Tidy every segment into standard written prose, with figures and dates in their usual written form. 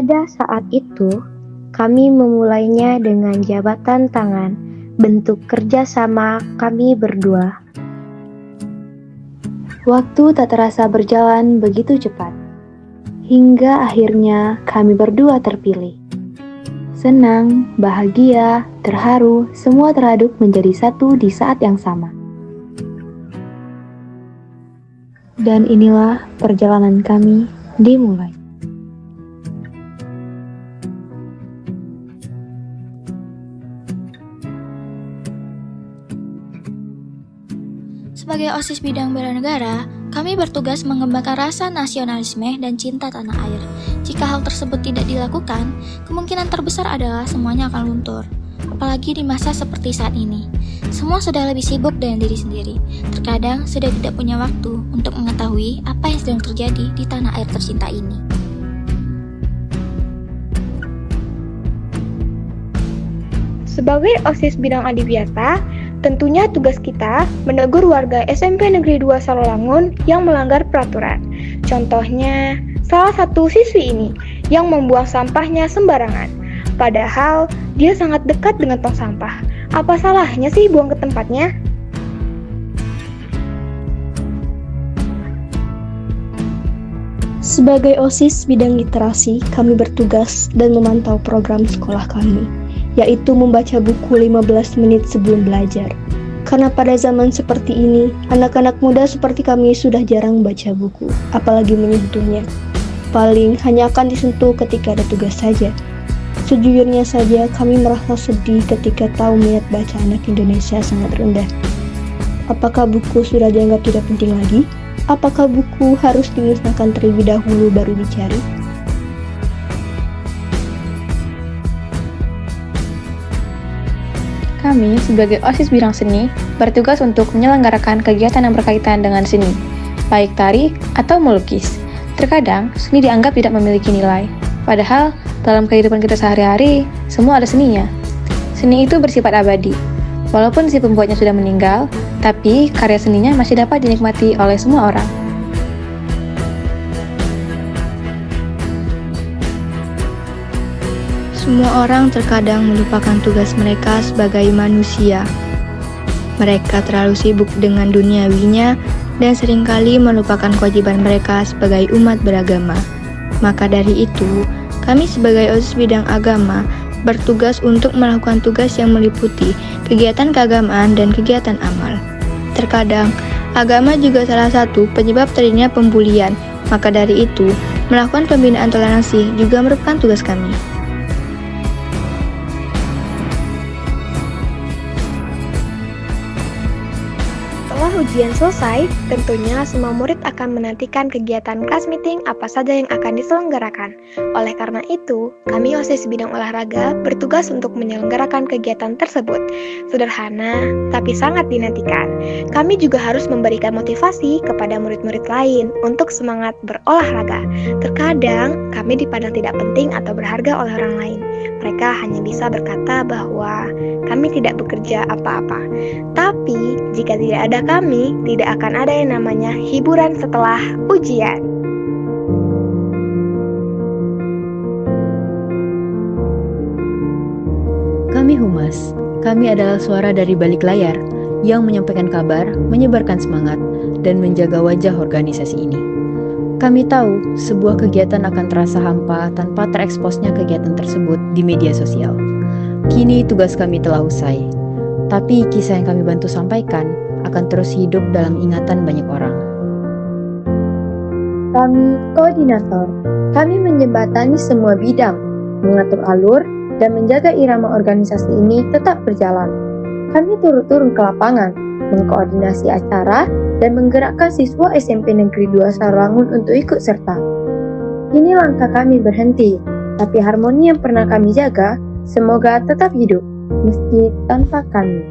Pada saat itu, kami memulainya dengan jabatan tangan, bentuk kerjasama kami berdua. Waktu tak terasa berjalan begitu cepat, hingga akhirnya kami berdua terpilih. Senang, bahagia, terharu, semua teraduk menjadi satu di saat yang sama. Dan inilah perjalanan kami dimulai. Sebagai OSIS bidang bela negara, kami bertugas mengembangkan rasa nasionalisme dan cinta tanah air. Jika hal tersebut tidak dilakukan, kemungkinan terbesar adalah semuanya akan luntur. Apalagi di masa seperti saat ini. Semua sudah lebih sibuk dengan diri sendiri. Terkadang sudah tidak punya waktu untuk mengetahui apa yang sedang terjadi di tanah air tercinta ini. Sebagai OSIS bidang adiwiyata, tentunya tugas kita menegur warga SMP Negeri 2 Salolangun yang melanggar peraturan. Contohnya, salah satu siswi ini yang membuang sampahnya sembarangan. Padahal, dia sangat dekat dengan tong sampah. Apa salahnya sih buang ke tempatnya? Sebagai OSIS bidang literasi, kami bertugas dan memantau program sekolah kami, yaitu membaca buku 15 menit sebelum belajar. Karena pada zaman seperti ini, anak-anak muda seperti kami sudah jarang baca buku, apalagi menyentuhnya. Paling hanya akan disentuh ketika ada tugas saja. Sejujurnya saja, kami merasa sedih ketika tahu minat baca anak Indonesia sangat rendah. Apakah buku sudah dianggap tidak penting lagi? Apakah buku harus dimusnahkan terlebih dahulu baru dicari? Kami sebagai OSIS bidang seni bertugas untuk menyelenggarakan kegiatan yang berkaitan dengan seni, baik tari atau melukis. Terkadang, seni dianggap tidak memiliki nilai. Padahal, dalam kehidupan kita sehari-hari, semua ada seninya. Seni itu bersifat abadi. Walaupun si pembuatnya sudah meninggal, tapi karya seninya masih dapat dinikmati oleh semua orang. Semua orang terkadang melupakan tugas mereka sebagai manusia. Mereka terlalu sibuk dengan duniawinya dan seringkali melupakan kewajiban mereka sebagai umat beragama. Maka dari itu, kami sebagai OSIS bidang agama bertugas untuk melakukan tugas yang meliputi kegiatan keagamaan dan kegiatan amal. Terkadang, agama juga salah satu penyebab terjadinya pembulian. Maka dari itu, melakukan pembinaan toleransi juga merupakan tugas kami. Setelah ujian selesai, tentunya semua murid akan menantikan kegiatan class meeting apa saja yang akan diselenggarakan. Oleh karena itu, kami OSIS bidang olahraga bertugas untuk menyelenggarakan kegiatan tersebut. Sederhana, tapi sangat dinantikan. Kami juga harus memberikan motivasi kepada murid-murid lain untuk semangat berolahraga. Terkadang, kami dipandang tidak penting atau berharga oleh orang lain. Mereka hanya bisa berkata bahwa kami tidak bekerja apa-apa. Tapi, jika tidak ada kami, tidak akan ada yang namanya hiburan setelah ujian. Kami Humas. Kami adalah suara dari balik layar yang menyampaikan kabar, menyebarkan semangat, dan menjaga wajah organisasi ini. Kami tahu sebuah kegiatan akan terasa hampa tanpa tereksposnya kegiatan tersebut di media sosial. Kini tugas kami telah usai, tapi kisah yang kami bantu sampaikan akan terus hidup dalam ingatan banyak orang. Kami koordinator. Kami menjembatani semua bidang, mengatur alur, dan menjaga irama organisasi ini tetap berjalan. Kami turun ke lapangan, mengkoordinasi acara, dan menggerakkan siswa SMP Negeri 2 Salolangun untuk ikut serta. Kini langkah kami berhenti, tapi harmoni yang pernah kami jaga, semoga tetap hidup, meski tanpa kami.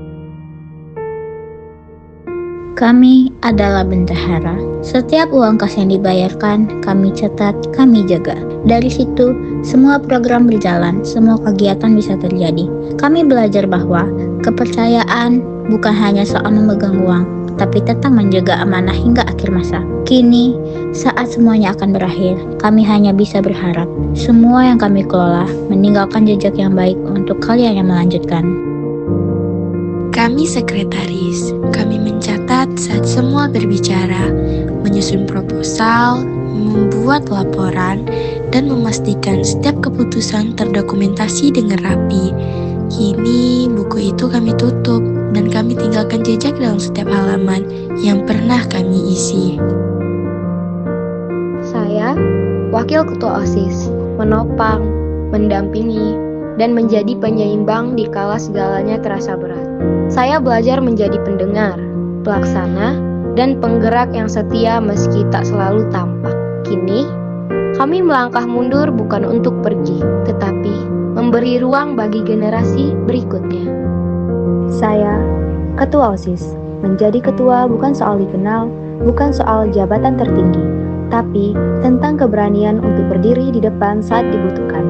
Kami adalah bendahara. Setiap uang kas yang dibayarkan, kami catat, kami jaga. Dari situ, semua program berjalan, semua kegiatan bisa terjadi. Kami belajar bahwa kepercayaan bukan hanya soal memegang uang, tapi tetap menjaga amanah hingga akhir masa. Kini, saat semuanya akan berakhir, kami hanya bisa berharap semua yang kami kelola meninggalkan jejak yang baik untuk kalian yang melanjutkan. Kami sekretaris, kami mencatat saat semua berbicara, menyusun proposal, membuat laporan, dan memastikan setiap keputusan terdokumentasi dengan rapi. Kini buku itu kami tutup dan kami tinggalkan jejak dalam setiap halaman yang pernah kami isi. Saya, Wakil Ketua OSIS, menopang, mendampingi, dan menjadi penyeimbang di kala segalanya terasa berat. Saya belajar menjadi pendengar, pelaksana, dan penggerak yang setia meski tak selalu tampak. Kini, kami melangkah mundur bukan untuk pergi, tetapi memberi ruang bagi generasi berikutnya. Saya, Ketua OSIS. Menjadi ketua bukan soal dikenal, bukan soal jabatan tertinggi, tapi tentang keberanian untuk berdiri di depan saat dibutuhkan,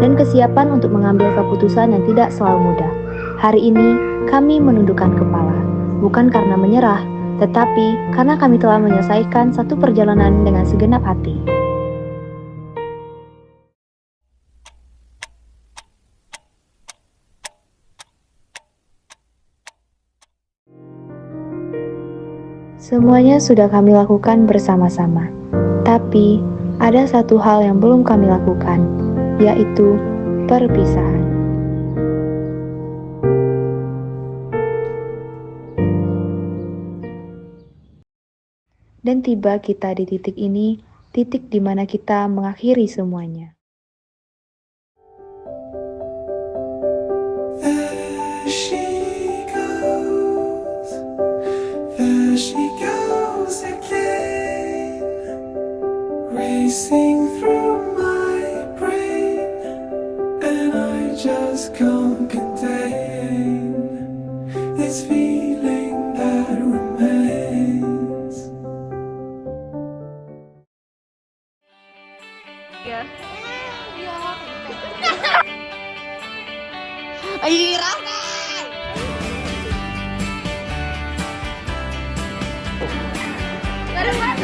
dan kesiapan untuk mengambil keputusan yang tidak selalu mudah. Hari ini, kami menundukkan kepala, bukan karena menyerah, tetapi karena kami telah menyelesaikan satu perjalanan dengan segenap hati. Semuanya sudah kami lakukan bersama-sama, tapi ada satu hal yang belum kami lakukan, yaitu perpisahan. Dan tiba kita di titik ini, titik di mana kita mengakhiri semuanya. There she goes again, racing through my brain, and I just can't contain this feeling that remains.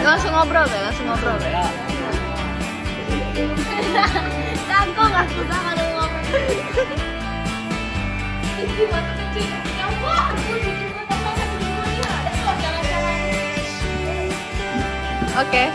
Langsung ngobrol deh. Kangkong gak suka kalau ngobrol. Oke.